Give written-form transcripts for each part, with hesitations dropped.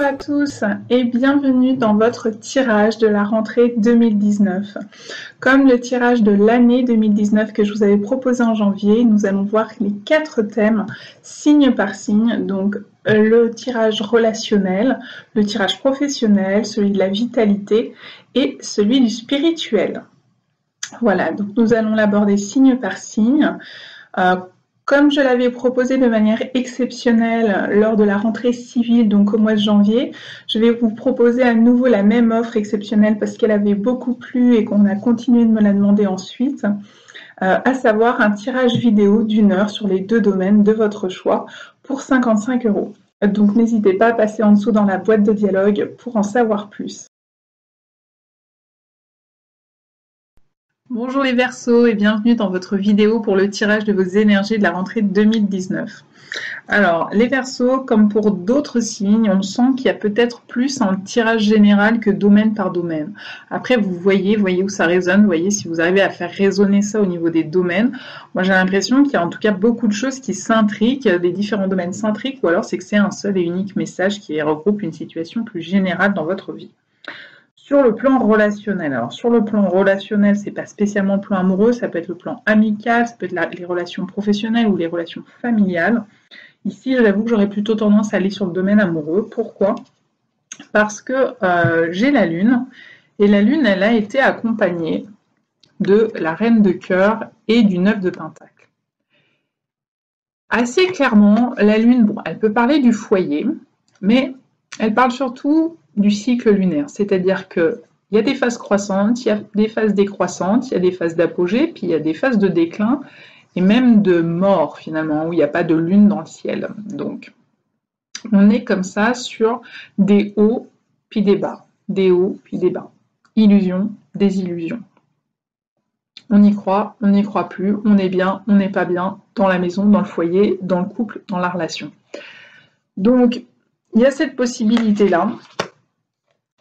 à tous et bienvenue dans votre tirage de la rentrée 2019. Comme le tirage de l'année 2019 que je vous avais proposé en janvier, nous allons voir les 4 thèmes signe par signe, donc le tirage relationnel, le tirage professionnel, celui de la vitalité et celui du spirituel. Voilà, donc nous allons l'aborder signe par signe. Comme je l'avais proposé de manière exceptionnelle lors de la rentrée civile, donc au mois de janvier, je vais vous proposer à nouveau la même offre exceptionnelle parce qu'elle avait beaucoup plu et qu'on a continué de me la demander ensuite, à savoir un tirage vidéo d'1 heure sur les 2 domaines de votre choix pour 55 €. Donc n'hésitez pas à passer en dessous dans la boîte de dialogue pour en savoir plus. Bonjour les Verseaux et bienvenue dans votre vidéo pour le tirage de vos énergies de la rentrée 2019. Alors, les Verseaux, comme pour d'autres signes, on sent qu'il y a peut-être plus un tirage général que domaine par domaine. Après, vous voyez où ça résonne, vous voyez si vous arrivez à faire résonner ça au niveau des domaines. Moi, j'ai l'impression qu'il y a en tout cas beaucoup de choses qui s'intriquent, des différents domaines s'intriquent, ou alors c'est que c'est un seul et unique message qui regroupe une situation plus générale dans votre vie. Sur le plan relationnel, alors sur le plan relationnel, c'est pas spécialement le plan amoureux, ça peut être le plan amical, ça peut être les relations professionnelles ou les relations familiales. Ici, j'avoue que j'aurais plutôt tendance à aller sur le domaine amoureux. Pourquoi ? Parce que j'ai la Lune, et la Lune, elle a été accompagnée de la Reine de cœur et du 9 de Pentacle. Assez clairement, la Lune, bon, elle peut parler du foyer, mais elle parle surtout du cycle lunaire, c'est-à-dire qu'il y a des phases croissantes, il y a des phases décroissantes, il y a des phases d'apogée, puis il y a des phases de déclin, et même de mort finalement, où il n'y a pas de lune dans le ciel. Donc, on est comme ça sur des hauts, puis des bas, des hauts, puis des bas. Illusion, désillusion. On y croit, on n'y croit plus, on est bien, on n'est pas bien, dans la maison, dans le foyer, dans le couple, dans la relation. Donc, il y a cette possibilité-là.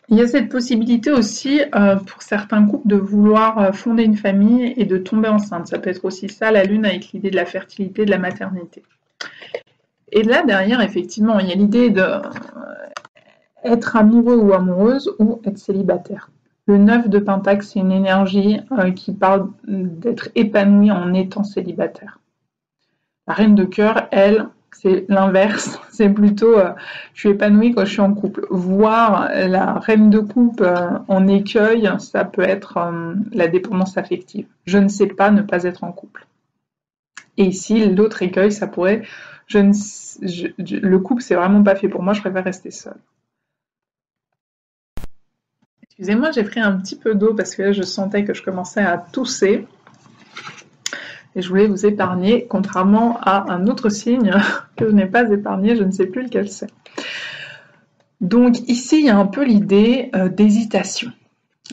Il y a cette possibilité aussi pour certains couples de vouloir fonder une famille et de tomber enceinte. Ça peut être aussi ça, la Lune, avec l'idée de la fertilité, de la maternité. Et là, derrière, effectivement, il y a l'idée d'être amoureux ou amoureuse ou être célibataire. Le 9 de Pentacle, c'est une énergie qui parle d'être épanoui en étant célibataire. La Reine de cœur, elle, c'est l'inverse, c'est plutôt je suis épanouie quand je suis en couple. Voir la reine de coupe en écueil, ça peut être la dépendance affective. Je ne sais pas ne pas être en couple. Et ici, l'autre écueil, ça pourrait, le couple, c'est vraiment pas fait pour moi, je préfère rester seule. Excusez-moi, j'ai pris un petit peu d'eau parce que là, je sentais que je commençais à tousser. Et je voulais vous épargner, contrairement à un autre signe que je n'ai pas épargné, je ne sais plus lequel c'est. Donc ici, il y a un peu l'idée d'hésitation.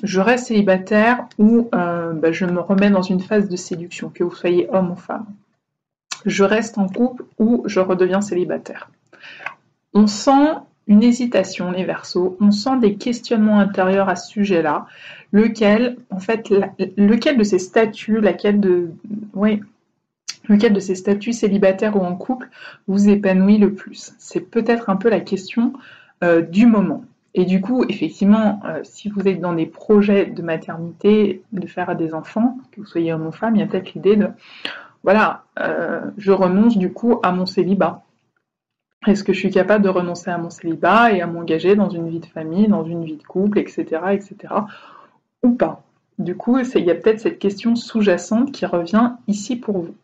Je reste célibataire ou je me remets dans une phase de séduction, que vous soyez homme ou femme. Je reste en couple ou je redeviens célibataire. On sent une hésitation, les Verseaux, on sent des questionnements intérieurs à ce sujet-là. Lequel de ces statuts, lequel de ces statuts célibataires ou en couple vous épanouit le plus? C'est peut-être un peu la question du moment. Et du coup, effectivement, si vous êtes dans des projets de maternité, de faire des enfants, que vous soyez homme ou femme, il y a peut-être l'idée de, je renonce du coup à mon célibat. Est-ce que je suis capable de renoncer à mon célibat et à m'engager dans une vie de famille, dans une vie de couple, etc., ou pas? Du coup, il y a peut-être cette question sous-jacente qui revient ici pour vous.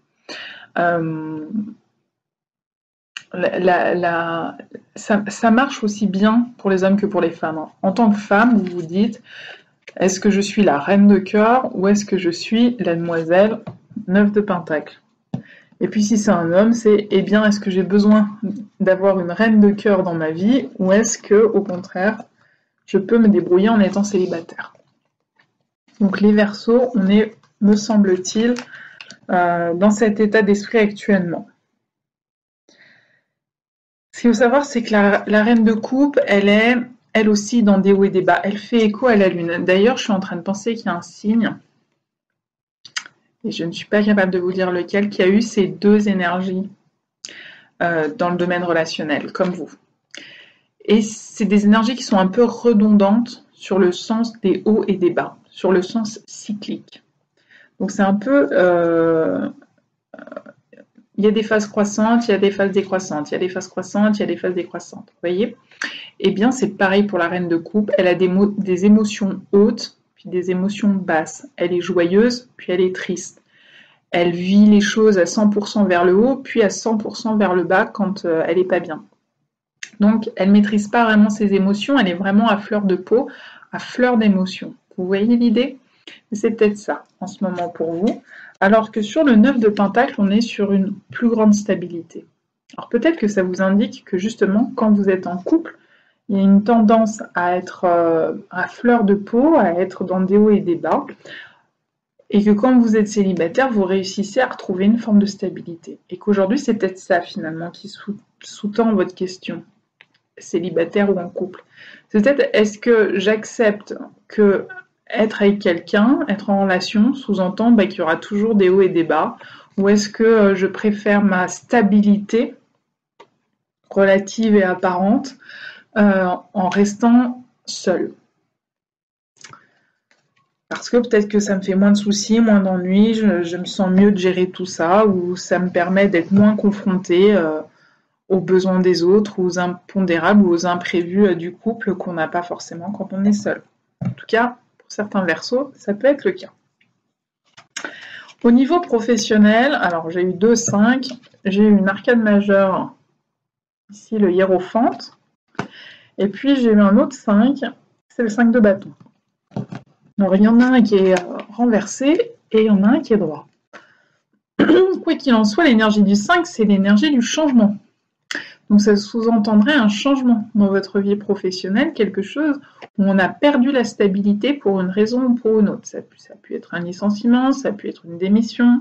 Ça marche aussi bien pour les hommes que pour les femmes. En tant que femme, vous vous dites, est-ce que je suis la reine de cœur ou est-ce que je suis la demoiselle 9 de Pentacle? Et puis si c'est un homme, c'est, est-ce que j'ai besoin d'avoir une reine de cœur dans ma vie ou est-ce que, au contraire, je peux me débrouiller en étant célibataire? Donc les Verseaux, on est, me semble-t-il, dans cet état d'esprit actuellement. Ce qu'il faut savoir, c'est que la reine de coupe, elle est, elle aussi, dans des hauts et des bas. Elle fait écho à la Lune. D'ailleurs, je suis en train de penser qu'il y a un signe, et je ne suis pas capable de vous dire lequel, qui a eu ces deux énergies dans le domaine relationnel, comme vous. Et c'est des énergies qui sont un peu redondantes sur le sens des hauts et des bas, sur le sens cyclique. Donc c'est un peu... il y a des phases croissantes, il y a des phases décroissantes, il y a des phases croissantes, il y a des phases décroissantes. Vous voyez? Eh bien, c'est pareil pour la reine de coupe. Elle a des émotions hautes, puis des émotions basses. Elle est joyeuse, puis elle est triste. Elle vit les choses à 100% vers le haut, puis à 100% vers le bas quand elle n'est pas bien. Donc, elle ne maîtrise pas vraiment ses émotions, elle est vraiment à fleur de peau, à fleur d'émotions. Vous voyez l'idée? C'est peut-être ça en ce moment pour vous. Alors que sur le 9 de Pentacle, on est sur une plus grande stabilité. Alors peut-être que ça vous indique que justement, quand vous êtes en couple, il y a une tendance à être à fleur de peau, à être dans des hauts et des bas, et que quand vous êtes célibataire, vous réussissez à retrouver une forme de stabilité. Et qu'aujourd'hui, c'est peut-être ça finalement qui sous-tend votre question, célibataire ou en couple. C'est peut-être, est-ce que j'accepte que être avec quelqu'un, être en relation, sous-entend qu'il y aura toujours des hauts et des bas, ou est-ce que je préfère ma stabilité relative et apparente en restant seule? Parce que peut-être que ça me fait moins de soucis, moins d'ennuis, je me sens mieux de gérer tout ça, ou ça me permet d'être moins confrontée aux besoins des autres, aux impondérables ou aux imprévus du couple qu'on n'a pas forcément quand on est seul. En tout cas, pour certains Verseaux, ça peut être le cas. Au niveau professionnel, alors j'ai eu 2-5, j'ai eu une arcane majeure, ici le hiérophante, et puis j'ai eu un autre 5, c'est le 5 de bâton. Alors il y en a un qui est renversé et il y en a un qui est droit. Quoi qu'il en soit, l'énergie du 5, c'est l'énergie du changement. Donc ça sous-entendrait un changement dans votre vie professionnelle, quelque chose où on a perdu la stabilité pour une raison ou pour une autre. Ça a pu être un licenciement, ça a pu être une démission,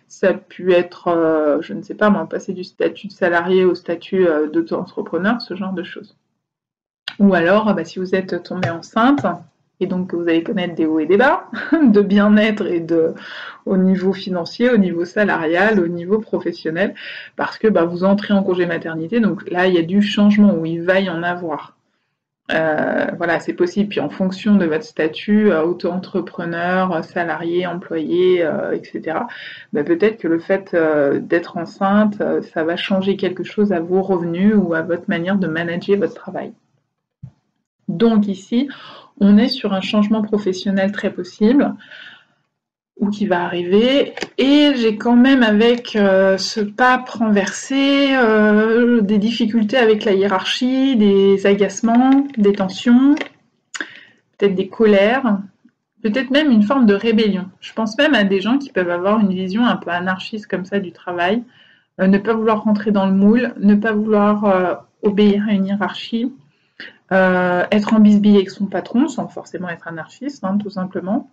ça a pu être, je ne sais pas moi, passer du statut de salarié au statut d'auto-entrepreneur, ce genre de choses. Ou alors, si vous êtes tombé enceinte, et donc vous allez connaître des hauts et des bas, de bien-être et au niveau financier, au niveau salarial, au niveau professionnel, parce que vous entrez en congé maternité, donc là il y a du changement où il va y en avoir. Voilà, c'est possible. Puis en fonction de votre statut, auto-entrepreneur, salarié, employé, etc., peut-être que le fait d'être enceinte, ça va changer quelque chose à vos revenus ou à votre manière de manager votre travail. Donc ici, on est sur un changement professionnel très possible ou qui va arriver, et j'ai quand même avec ce pape renversé des difficultés avec la hiérarchie, des agacements, des tensions, peut-être des colères, peut-être même une forme de rébellion. Je pense même à des gens qui peuvent avoir une vision un peu anarchiste comme ça du travail, ne pas vouloir rentrer dans le moule, ne pas vouloir obéir à une hiérarchie, être en bisbille avec son patron sans forcément être anarchiste, tout simplement,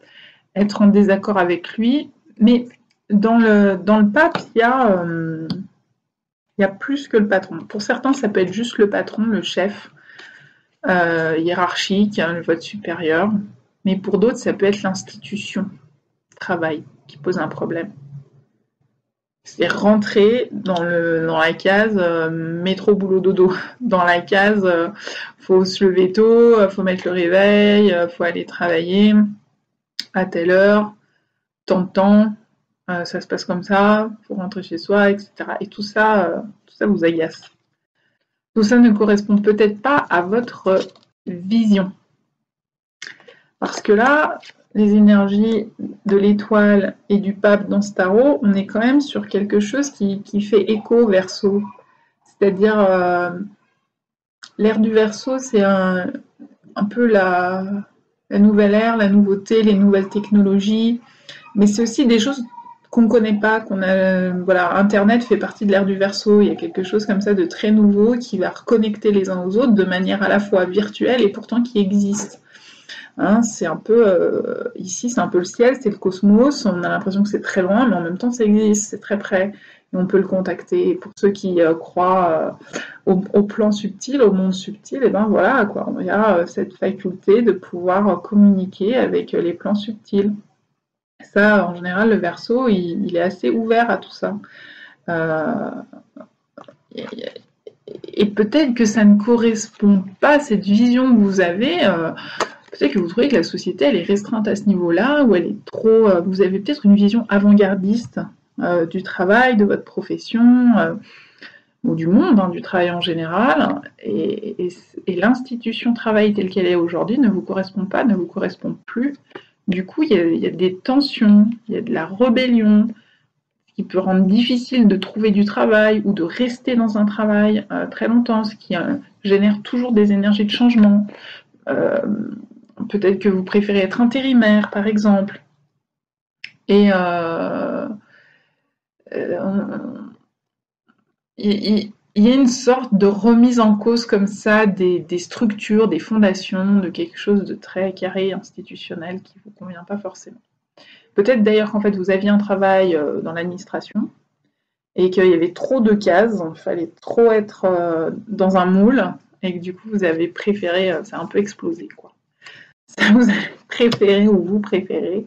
être en désaccord avec lui, mais dans le pape, il y a plus que le patron. Pour certains, ça peut être juste le patron, le chef hiérarchique, votre supérieur, mais pour d'autres, ça peut être l'institution travail qui pose un problème. C'est rentrer dans la case métro boulot dodo, dans la case faut se lever tôt, faut mettre le réveil, faut aller travailler à telle heure, tant de temps, ça se passe comme ça, faut rentrer chez soi, etc. Et tout ça vous agace. Tout ça ne correspond peut-être pas à votre vision. Parce que là, les énergies de l'étoile et du pape dans ce tarot, on est quand même sur quelque chose qui fait écho Verseau. C'est-à-dire, l'ère du Verseau, c'est un peu la nouvelle ère, la nouveauté, les nouvelles technologies, mais c'est aussi des choses qu'on ne connaît pas, Internet fait partie de l'ère du Verseau, il y a quelque chose comme ça de très nouveau qui va reconnecter les uns aux autres de manière à la fois virtuelle et pourtant qui existe. C'est un peu, ici c'est un peu le ciel, c'est le cosmos, on a l'impression que c'est très loin, mais en même temps ça existe, c'est très près, et on peut le contacter. Et pour ceux qui croient au plan subtil, au monde subtil, et voilà quoi, il y a cette faculté de pouvoir communiquer avec les plans subtils. Ça, en général, le Verseau, il est assez ouvert à tout ça. et peut-être que ça ne correspond pas à cette vision que vous avez. Peut-être que vous trouvez que la société elle est restreinte à ce niveau-là, ou elle est trop. Vous avez peut-être une vision avant-gardiste du travail, de votre profession, ou du monde, hein, du travail en général, et l'institution travail telle qu'elle est aujourd'hui ne vous correspond pas, ne vous correspond plus. Du coup, il y a des tensions, il y a de la rébellion, qui peut rendre difficile de trouver du travail ou de rester dans un travail très longtemps, ce qui génère toujours des énergies de changement. Peut-être que vous préférez être intérimaire, par exemple. Et il y a une sorte de remise en cause comme ça des structures, des fondations, de quelque chose de très carré, institutionnel, qui ne vous convient pas forcément. Peut-être d'ailleurs qu'en fait vous aviez un travail dans l'administration et qu'il y avait trop de cases, il fallait trop être dans un moule, et que du coup vous avez préféré, ça a un peu explosé quoi. Ça vous avez préféré ou vous préférez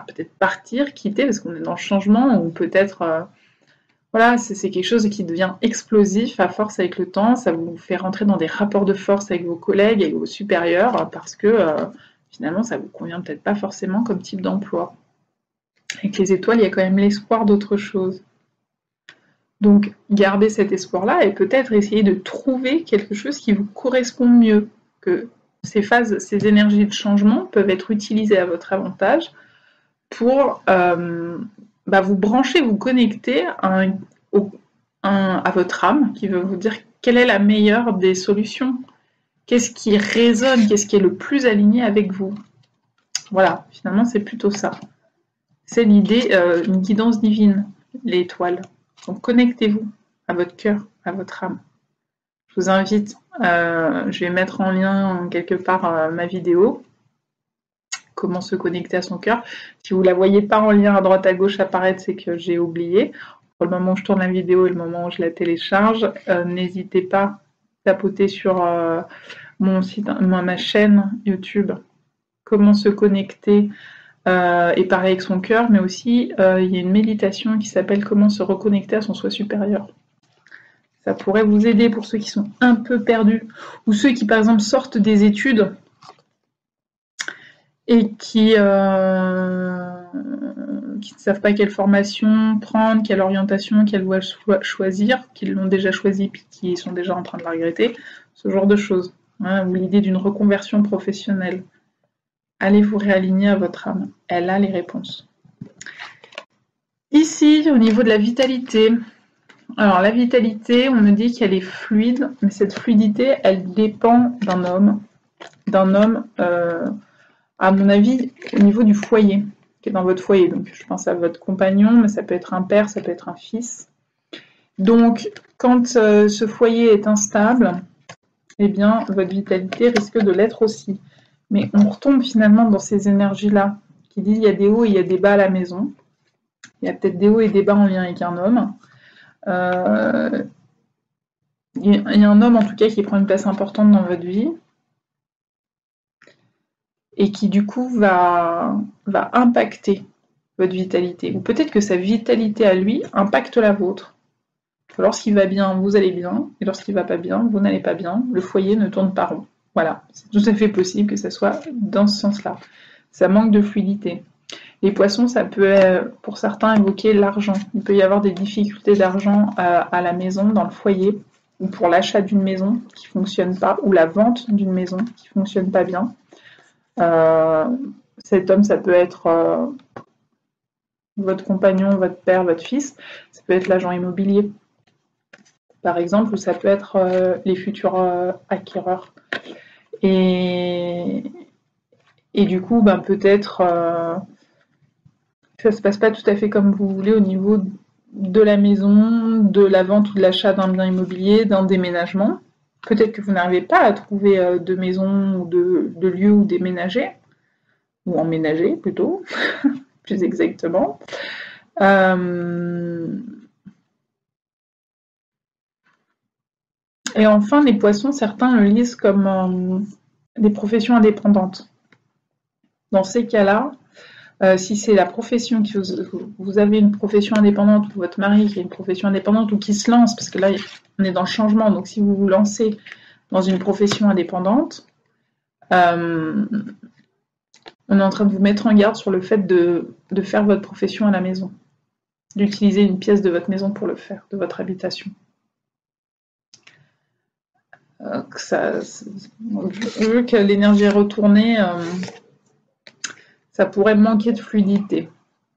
peut-être partir, quitter, parce qu'on est dans le changement, ou peut-être voilà, c'est quelque chose qui devient explosif à force avec le temps, ça vous fait rentrer dans des rapports de force avec vos collègues et vos supérieurs, parce que finalement ça vous convient peut-être pas forcément comme type d'emploi. Avec les étoiles, il y a quand même l'espoir d'autre chose. Donc, gardez cet espoir-là et peut-être essayer de trouver quelque chose qui vous correspond mieux, que ces phases, ces énergies de changement peuvent être utilisées à votre avantage pour vous brancher, vous connecter à votre âme qui veut vous dire quelle est la meilleure des solutions, qu'est-ce qui résonne, qu'est-ce qui est le plus aligné avec vous. Voilà, finalement c'est plutôt ça. C'est l'idée, une guidance divine, l'étoile. Donc connectez-vous à votre cœur, à votre âme. Je vous invite, je vais mettre en lien quelque part ma vidéo, comment se connecter à son cœur. Si vous ne la voyez pas en lien à droite à gauche apparaître, c'est que j'ai oublié. Pour le moment où je tourne la vidéo et le moment où je la télécharge, n'hésitez pas à tapoter sur mon site, ma chaîne YouTube, comment se connecter et parler avec son cœur, mais aussi il y a une méditation qui s'appelle comment se reconnecter à son soi supérieur. Ça pourrait vous aider pour ceux qui sont un peu perdus, ou ceux qui par exemple sortent des études et qui ne savent pas quelle formation prendre, quelle orientation, quelle voie choisir, qui l'ont déjà choisi puis qui sont déjà en train de la regretter, ce genre de choses. Hein, ou l'idée d'une reconversion professionnelle. Allez vous réaligner à votre âme. Elle a les réponses. Ici, au niveau de la vitalité, alors la vitalité, on me dit qu'elle est fluide, mais cette fluidité, elle dépend d'un homme, à mon avis, au niveau du foyer, qui est dans votre foyer. Donc je pense à votre compagnon, mais ça peut être un père, ça peut être un fils. Donc quand ce foyer est instable, eh bien votre vitalité risque de l'être aussi. Mais on retombe finalement dans ces énergies-là, qui disent il y a des hauts et il y a des bas à la maison. Il y a peut-être des hauts et des bas en lien avec un homme. Il y a un homme en tout cas qui prend une place importante dans votre vie et qui du coup va impacter votre vitalité. Ou peut-être que sa vitalité à lui impacte la vôtre. Lorsqu'il va bien, vous allez bien, et lorsqu'il va pas bien, vous n'allez pas bien. Le foyer ne tourne pas rond. Voilà, c'est tout à fait possible que ça soit dans ce sens-là. Ça manque de fluidité. Les poissons, ça peut, pour certains, évoquer l'argent. Il peut y avoir des difficultés d'argent à la maison, dans le foyer, ou pour l'achat d'une maison qui ne fonctionne pas, ou la vente d'une maison qui ne fonctionne pas bien. Cet homme, ça peut être votre compagnon, votre père, votre fils. Ça peut être l'agent immobilier, par exemple, ou ça peut être les futurs acquéreurs. Et du coup, peut-être ça se passe pas tout à fait comme vous voulez au niveau de la maison, de la vente ou de l'achat d'un bien immobilier, d'un déménagement. Peut-être que vous n'arrivez pas à trouver de maison ou de lieu où déménager, ou emménager plutôt, plus exactement. Et enfin, les poissons, certains le lisent comme des professions indépendantes. Dans ces cas-là, Si c'est la profession vous avez une profession indépendante ou votre mari qui a une profession indépendante ou qui se lance, parce que là on est dans le changement, donc si vous vous lancez dans une profession indépendante, on est en train de vous mettre en garde sur le fait de faire votre profession à la maison, d'utiliser une pièce de votre maison pour le faire, de votre habitation. Vu que l'énergie est retournée, ça pourrait manquer de fluidité.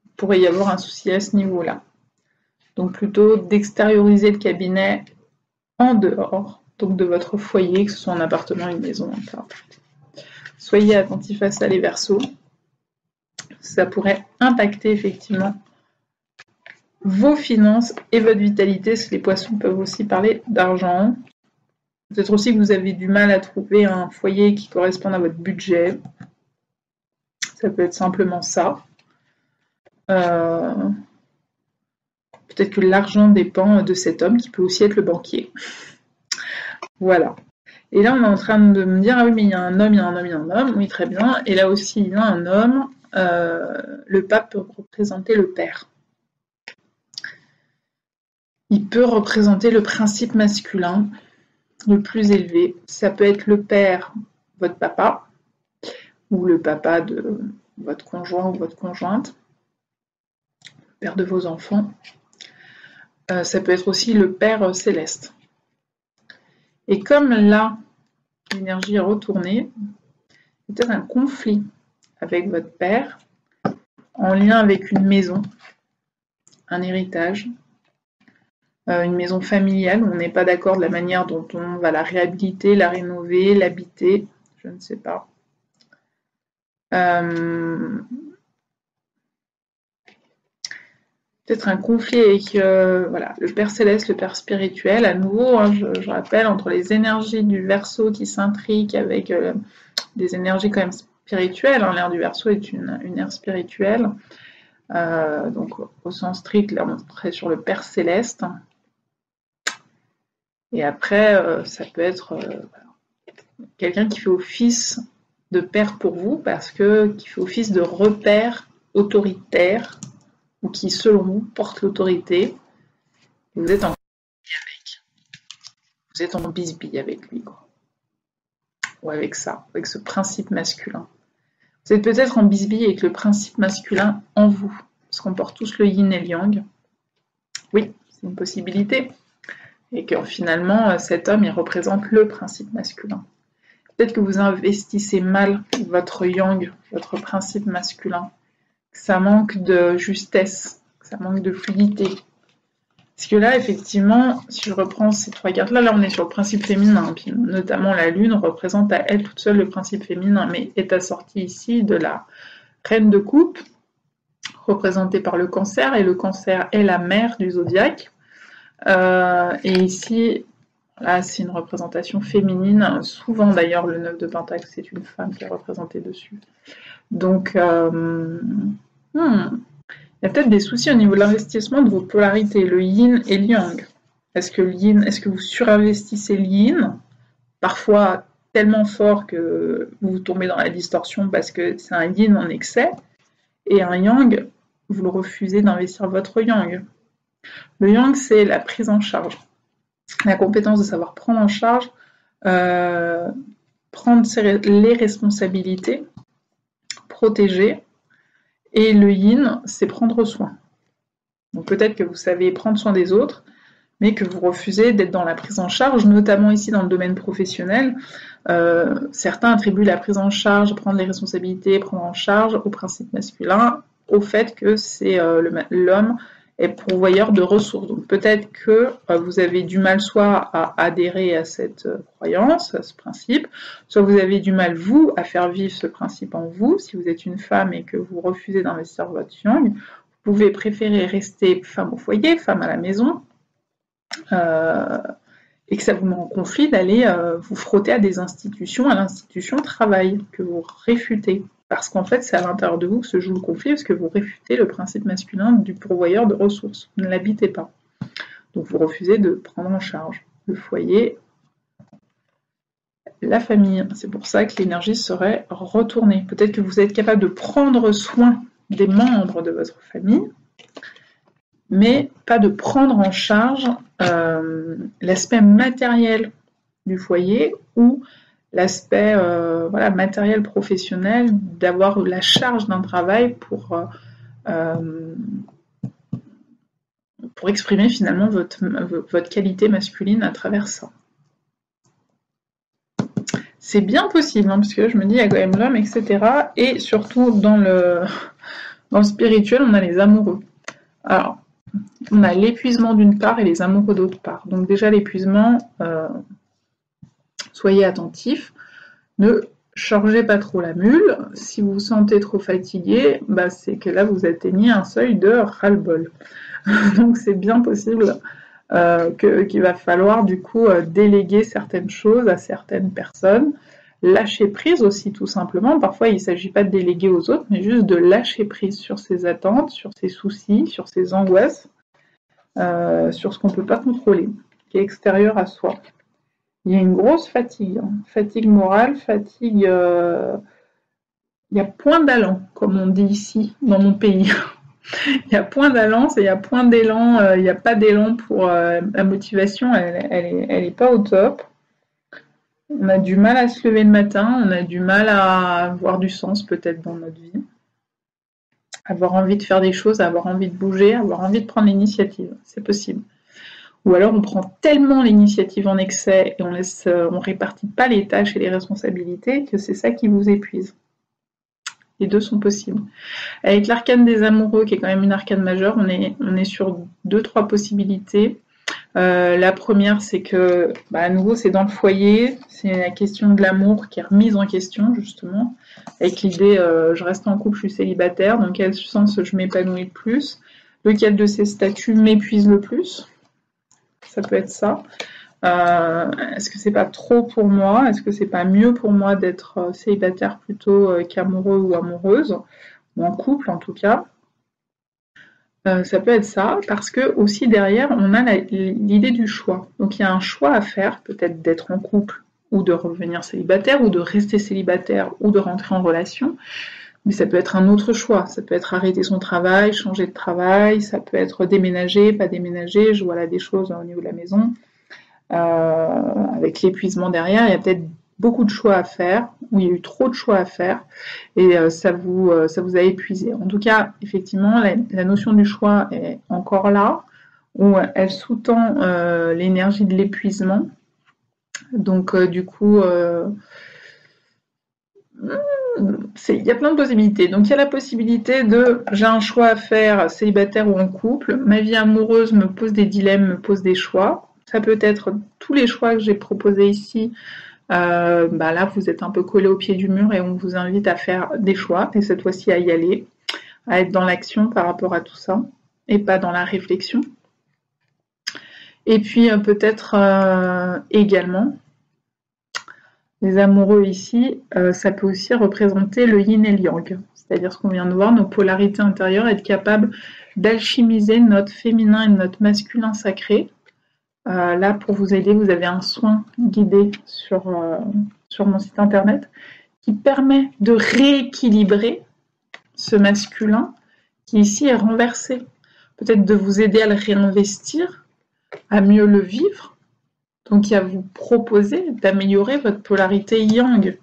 Il pourrait y avoir un souci à ce niveau-là. Donc plutôt d'extérioriser le cabinet en dehors, donc de votre foyer, que ce soit un appartement, une maison, peu importe. Soyez attentifs à ça les Verseaux. Ça pourrait impacter effectivement vos finances et votre vitalité, parce que les Poissons peuvent aussi parler d'argent. Peut-être aussi que vous avez du mal à trouver un foyer qui corresponde à votre budget. Ça peut être simplement ça. Peut-être que l'argent dépend de cet homme, qui peut aussi être le banquier. Voilà. Et là, on est en train de me dire, ah oui, mais il y a un homme, il y a un homme, il y a un homme. Oui, très bien. Et là aussi, il y a un homme. Le pape peut représenter le père. Il peut représenter le principe masculin le plus élevé. Ça peut être le père, votre papa, ou le papa de votre conjoint ou votre conjointe, le père de vos enfants. Ça peut être aussi le père céleste. Et comme là, l'énergie est retournée, peut-être un conflit avec votre père, en lien avec une maison, un héritage, une maison familiale où on n'est pas d'accord de la manière dont on va la réhabiliter, la rénover, l'habiter, je ne sais pas. Peut-être un conflit avec le Père Céleste, le Père Spirituel, à nouveau, hein, je rappelle, entre les énergies du Verseau qui s'intriquent avec des énergies quand même spirituelles, hein, l'ère du Verseau est une ère spirituelle, donc au sens strict, là on serait sur le Père Céleste, et après ça peut être quelqu'un qui fait office de père pour vous, parce que qui fait office de repère autoritaire, ou qui, selon vous, porte l'autorité, et vous êtes en bisbille avec lui, quoi. Ou avec ça, avec ce principe masculin. Vous êtes peut-être en bisbille avec le principe masculin en vous, parce qu'on porte tous le yin et le yang. Oui, c'est une possibilité. Et que finalement, cet homme, il représente le principe masculin. Peut-être que vous investissez mal votre yang, votre principe masculin, que ça manque de justesse, que ça manque de fluidité. Parce que là, effectivement, si je reprends ces trois cartes-là, là on est sur le principe féminin, puis notamment la Lune représente à elle toute seule le principe féminin, mais est assortie ici de la Reine de Coupe, représentée par le Cancer, et le Cancer est la mère du zodiaque. Et ici, là, c'est une représentation féminine. Souvent, d'ailleurs, le 9 de Pentacle, c'est une femme qui est représentée dessus. Donc, il y a peut-être des soucis au niveau de l'investissement de vos polarités, le yin et le yang. Est-ce que vous surinvestissez le yin, parfois tellement fort que vous tombez dans la distorsion parce que c'est un yin en excès, et un yang, vous le refusez d'investir votre yang. Le yang, c'est la prise en charge, la compétence de savoir prendre en charge, prendre les responsabilités, protéger. Et le yin, c'est prendre soin. Donc peut-être que vous savez prendre soin des autres, mais que vous refusez d'être dans la prise en charge, notamment ici dans le domaine professionnel. Certains attribuent la prise en charge, prendre les responsabilités, prendre en charge au principe masculin, au fait que c'est l'homme est pourvoyeur de ressources. Donc peut-être que vous avez du mal soit à adhérer à cette croyance, à ce principe, soit vous avez du mal, vous, à faire vivre ce principe en vous. Si vous êtes une femme et que vous refusez d'investir votre yang, vous pouvez préférer rester femme au foyer, femme à la maison, et que ça vous met en conflit d'aller vous frotter à des institutions, à l'institution travail, que vous réfutez. Parce qu'en fait, c'est à l'intérieur de vous que se joue le conflit, parce que vous réfutez le principe masculin du pourvoyeur de ressources. Vous ne l'habitez pas. Donc vous refusez de prendre en charge le foyer, la famille. C'est pour ça que l'énergie serait retournée. Peut-être que vous êtes capable de prendre soin des membres de votre famille, mais pas de prendre en charge l'aspect matériel du foyer ou l'aspect voilà, matériel professionnel, d'avoir la charge d'un travail pour exprimer finalement votre qualité masculine à travers ça. C'est bien possible, hein, parce que je me dis, il y a quand même l'homme, etc. Et surtout, dans le spirituel, on a les amoureux. Alors, on a l'épuisement d'une part et les amoureux d'autre part. Donc déjà, l'épuisement, soyez attentifs. Ne chargez pas trop la mule. Si vous vous sentez trop fatigué, bah, c'est que là, vous atteignez un seuil de ras-le-bol. Donc c'est bien possible qu'il va falloir du coup déléguer certaines choses à certaines personnes, lâcher prise aussi tout simplement. Parfois il ne s'agit pas de déléguer aux autres, mais juste de lâcher prise sur ses attentes, sur ses soucis, sur ses angoisses, sur ce qu'on ne peut pas contrôler, qui est extérieur à soi. Il y a une grosse fatigue, hein. Fatigue morale, fatigue... il y a point d'allant, comme on dit ici, dans mon pays. Il y a point d'allant, il y a point d'élan, il n'y a pas d'élan pour la motivation, elle est pas au top. On a du mal à se lever le matin, on a du mal à avoir du sens peut-être dans notre vie. Avoir envie de faire des choses, avoir envie de bouger, avoir envie de prendre l'initiative, c'est possible. Ou alors on prend tellement l'initiative en excès et on répartit pas les tâches et les responsabilités que c'est ça qui vous épuise. Les deux sont possibles. Avec l'arcane des amoureux, qui est quand même une arcane majeure, on est sur 2-3 possibilités. La première, c'est que, à nouveau, c'est dans le foyer, c'est la question de l'amour qui est remise en question, justement, avec l'idée, je reste en couple, je suis célibataire, dans quel sens je m'épanouis le plus. Lequel de ces statuts m'épuise le plus? Ça peut être ça. Est-ce que c'est pas trop pour moi? Est-ce que c'est pas mieux pour moi d'être célibataire plutôt qu'amoureux ou amoureuse, ou en couple en tout cas? Ça peut être ça, parce que aussi derrière on a l'idée du choix. Donc il y a un choix à faire, peut-être d'être en couple ou de revenir célibataire, ou de rester célibataire ou de rentrer en relation. Mais ça peut être un autre choix, ça peut être arrêter son travail, changer de travail, ça peut être déménager, pas déménager, je vois là des choses au niveau de la maison. Avec l'épuisement derrière, il y a peut-être beaucoup de choix à faire, ou il y a eu trop de choix à faire, et ça vous a épuisé. En tout cas, effectivement, la notion du choix est encore là, où elle sous-tend l'énergie de l'épuisement. Donc du coup, il y a plein de possibilités. Donc il y a la possibilité de j'ai un choix à faire, célibataire ou en couple, ma vie amoureuse me pose des dilemmes, me pose des choix. Ça peut être tous les choix que j'ai proposés ici. Là, vous êtes un peu collé au pied du mur et on vous invite à faire des choix, et cette fois-ci à y aller, à être dans l'action par rapport à tout ça, et pas dans la réflexion. Et puis peut-être également, les amoureux ici, ça peut aussi représenter le yin et le yang, c'est-à-dire ce qu'on vient de voir, nos polarités intérieures, être capable d'alchimiser notre féminin et notre masculin sacré. Là, pour vous aider, vous avez un soin guidé sur mon site internet qui permet de rééquilibrer ce masculin qui ici est renversé. Peut-être de vous aider à le réinvestir, à mieux le vivre. Donc, il y a vous proposer d'améliorer votre polarité yang,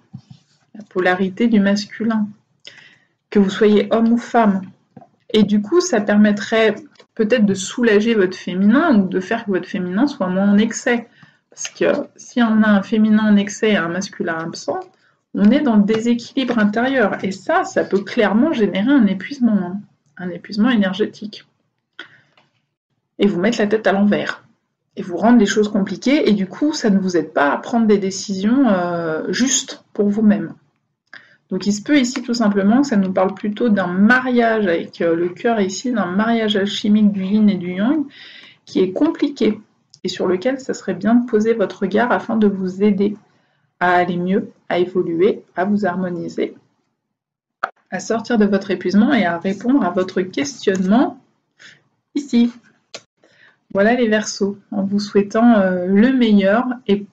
la polarité du masculin, que vous soyez homme ou femme. Et du coup, ça permettrait peut-être de soulager votre féminin ou de faire que votre féminin soit moins en excès. Parce que si on a un féminin en excès et un masculin absent, on est dans le déséquilibre intérieur. Et ça peut clairement générer un épuisement énergétique. Et vous mettre la tête à l'envers. Et vous rendre les choses compliquées. Et du coup, ça ne vous aide pas à prendre des décisions justes pour vous-même. Donc il se peut ici tout simplement que ça nous parle plutôt d'un mariage avec le cœur ici, d'un mariage alchimique du yin et du yang qui est compliqué et sur lequel ça serait bien de poser votre regard afin de vous aider à aller mieux, à évoluer, à vous harmoniser, à sortir de votre épuisement et à répondre à votre questionnement ici. Voilà les Verseaux, en vous souhaitant le meilleur et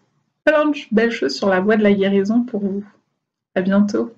plein de belles choses sur la voie de la guérison pour vous. À bientôt.